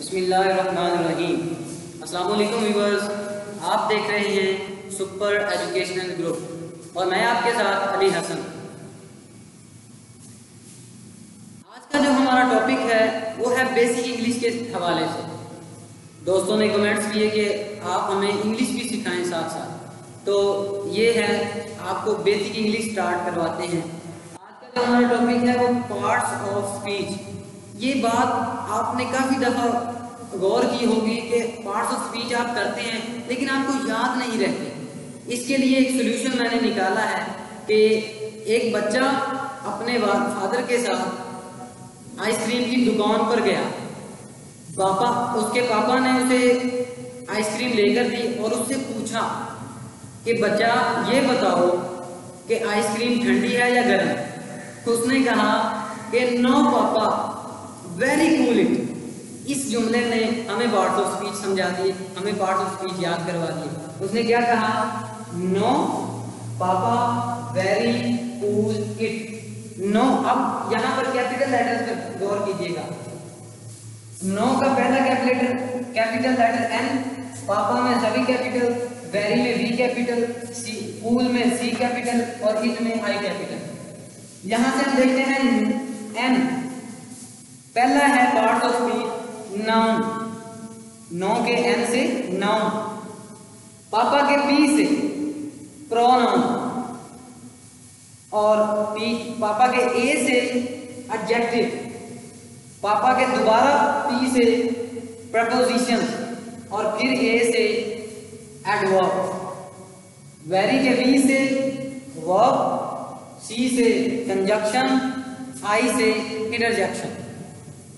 बिस्मिल्लाहिर्रहमानिर्रहीम। अस्सलाम वालेकुम व्यूअर्स, आप देख रहे हैं सुपर एजुकेशनल ग्रुप और मैं आपके साथ अली हसन। आज का जो हमारा टॉपिक है वो है बेसिक इंग्लिश के हवाले से। दोस्तों ने कमेंट्स किए कि आप हमें इंग्लिश भी सिखाएं साथ साथ, तो ये है आपको बेसिक इंग्लिश स्टार्ट करवाते हैं। आज का जो हमारा टॉपिक है वो पार्ट्स ऑफ स्पीच। ये बात आपने काफ़ी दफ़ा गौर की होगी कि पार्ट्स ऑफ स्पीच आप करते हैं लेकिन आपको याद नहीं रहते। इसके लिए एक सोल्यूशन मैंने निकाला है कि एक बच्चा अपने फादर के साथ आइसक्रीम की दुकान पर गया। उसके पापा ने उसे आइसक्रीम लेकर दी और उससे पूछा कि बच्चा ये बताओ कि आइसक्रीम ठंडी है या गर्म। तो उसने कहा कि नो पापा, वेरी कूल इट। इस जुमले ने हमें पार्ट्स ऑफ स्पीच समझा दिए, हमें पार्ट्स ऑफ स्पीच याद करवा दिए। उसने क्या कहा? नो पापा, वेरी कूल इट। नो, अब यहाँ पर कैपिटल लेटर्स पर गौर कीजिएगा। नो का पहला कैपिटल लेटर एन, पापा में सभी कैपिटल, वेरी में वी कैपिटल, कूल में सी कैपिटल और इट में आई कैपिटल। यहां से हम देखते हैं एन, पहला है पार्ट ऑफ स्पीच नाउन। नो के एन से नाउन, पापा के पी से प्रोनाउन और पापा के ए से एडजेक्टिव, पापा के दोबारा पी से प्रपोजिशन और फिर ए से एडवर्ब, वेरी के वी से वर्ब, सी से कंजक्शन, आई से इंटरजेक्शन।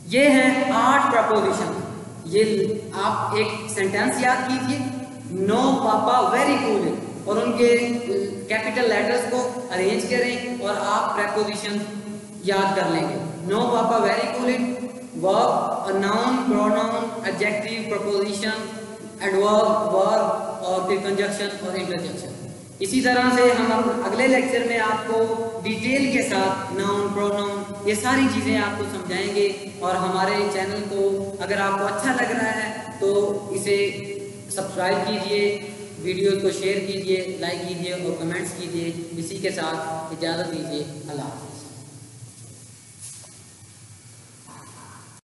ये हैं 8 प्रपोजिशन। ये आप एक सेंटेंस याद कीजिए, नो पापा वेरी कूल, और उनके कैपिटल लेटर्स को अरेंज करें और आप प्रपोजिशन याद कर लेंगे। नो पापा very cool it, verb, noun, pronoun, adjective, preposition, adverb, verb और फिर कंजक्शन और इंटरजेक्शन। इसी तरह से हम अगले लेक्चर में आपको डिटेल के साथ नाउन, प्रोनाउन, ये सारी चीज़ें आपको समझाएंगे। और हमारे चैनल को अगर आपको अच्छा लग रहा है तो इसे सब्सक्राइब कीजिए, वीडियोस को शेयर कीजिए, लाइक कीजिए और कमेंट्स कीजिए। इसी के साथ इजाज़त दीजिए। अल्लाह।